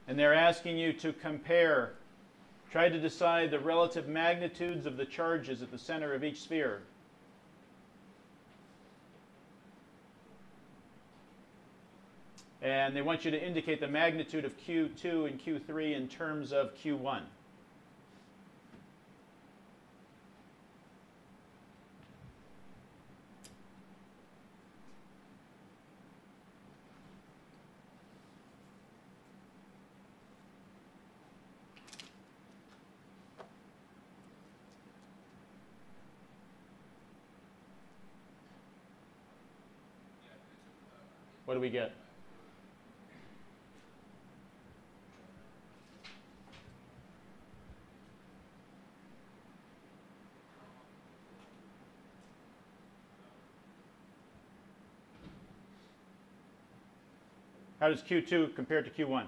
And they're asking you to compare, try to decide the relative magnitudes of the charges at the center of each sphere. And they want you to indicate the magnitude of Q2 and Q3 in terms of Q1. What do we get? How does Q2 compare to Q1?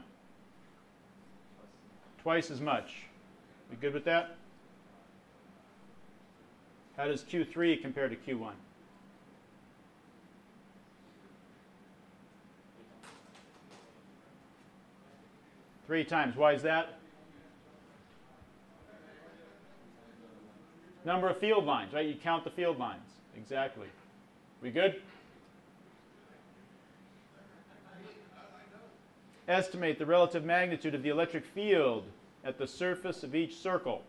Twice as much. We good with that? How does Q3 compare to Q1? Three times. Why is that? Number of field lines, right? You count the field lines. Exactly. We good? Estimate the relative magnitude of the electric field at the surface of each circle.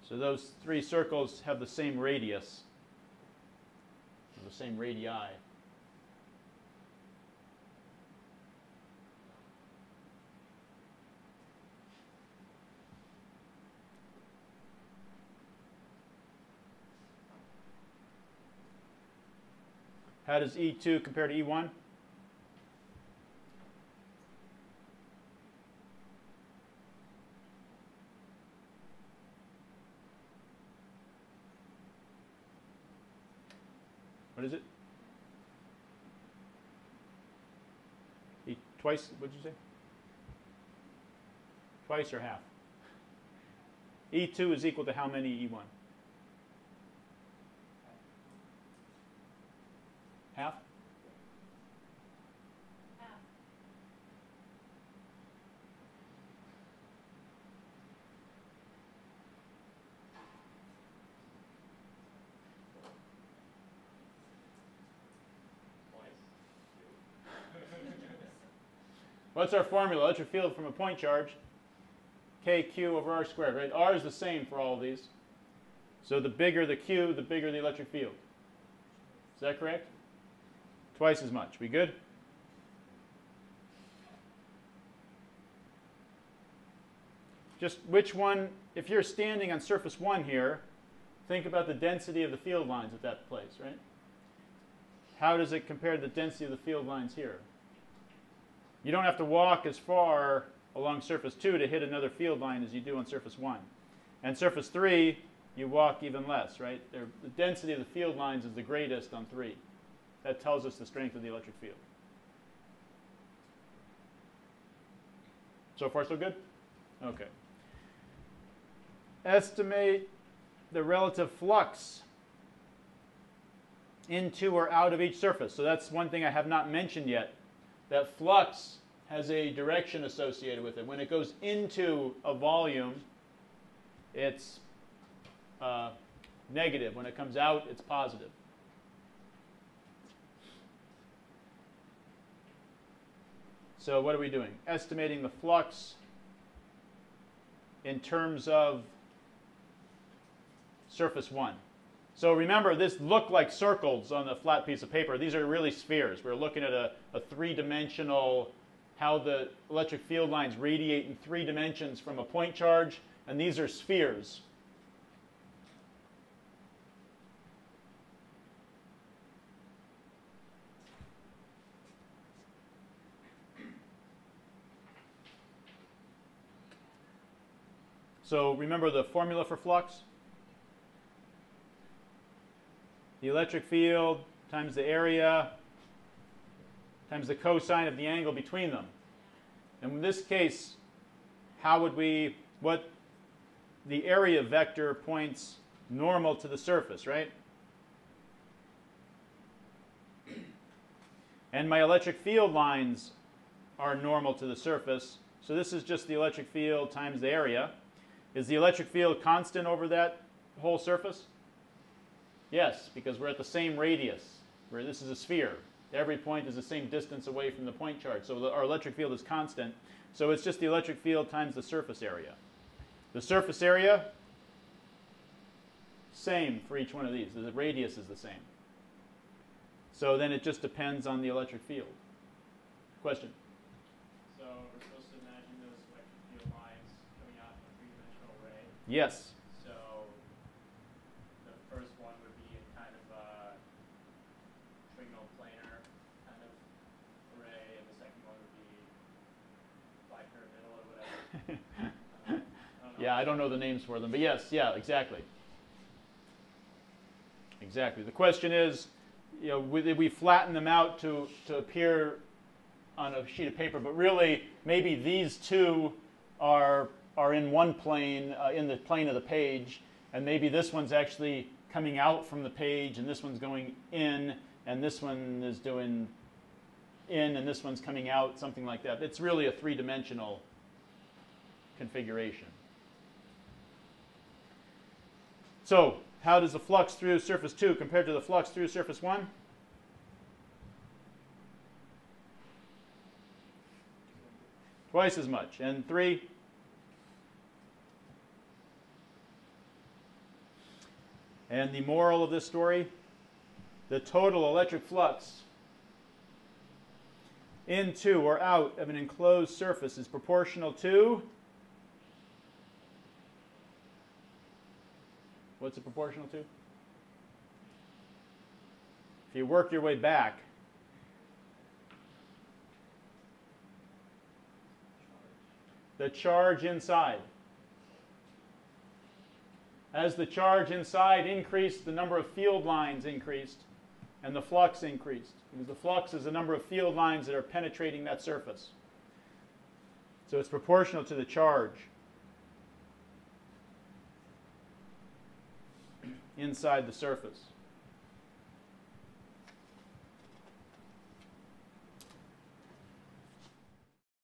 So those three circles have the same radius, the same radii. How does E2 compare to E1? What is it? Twice, what did you say? Twice or half? E2 is equal to how many E1? Half? What's our formula? Electric field from a point charge, KQ over R squared, right? R is the same for all of these. So the bigger the Q, the bigger the electric field. Is that correct? Twice as much. We good? Just which one, if you're standing on surface 1 here, think about the density of the field lines at that place, right? How does it compare to the density of the field lines here? You don't have to walk as far along surface 2 to hit another field line as you do on surface 1. And surface 3, you walk even less, right? The density of the field lines is the greatest on 3. That tells us the strength of the electric field. So far, so good? Okay. Estimate the relative flux into or out of each surface. So that's one thing I have not mentioned yet. That flux has a direction associated with it. When it goes into a volume, it's negative. When it comes out, it's positive. So what are we doing? Estimating the flux in terms of surface 1. So remember, this looked like circles on the flat piece of paper. These are really spheres. We're looking at a three-dimensional, how the electric field lines radiate in 3 dimensions from a point charge, and these are spheres. So remember the formula for flux? The electric field times the area times the cosine of the angle between them. And in this case, how would the area vector points normal to the surface, right? And my electric field lines are normal to the surface. So this is just the electric field times the area. Is the electric field constant over that whole surface? Yes, because we're at the same radius, where this is a sphere. Every point is the same distance away from the point charge. So our electric field is constant. So it's just the electric field times the surface area. The surface area, same for each one of these. The radius is the same. So then it just depends on the electric field. Question? So we're supposed to imagine those electric field lines coming out in a three-dimensional array. Yes. So the first one would be a kind of a trigonal planar kind of array, and the second one would be bipyramidal or whatever. I don't know. Yeah, I don't know the names for them, but yes, yeah, exactly. Exactly. The question is, you know, we flatten them out to appear on a sheet of paper, but really maybe these two are in one plane, in the plane of the page, and maybe this one's actually coming out from the page, and this one's going in, and this one is doing in, and this one's coming out, something like that. It's really a three-dimensional configuration. So, how does the flux through surface 2 compare to the flux through surface 1? Twice as much. And 3? And the moral of this story, the total electric flux into or out of an enclosed surface is proportional to, what's it proportional to? If you work your way back, the charge inside. As the charge inside increased, the number of field lines increased, and the flux increased. Because the flux is the number of field lines that are penetrating that surface. So it's proportional to the charge inside the surface.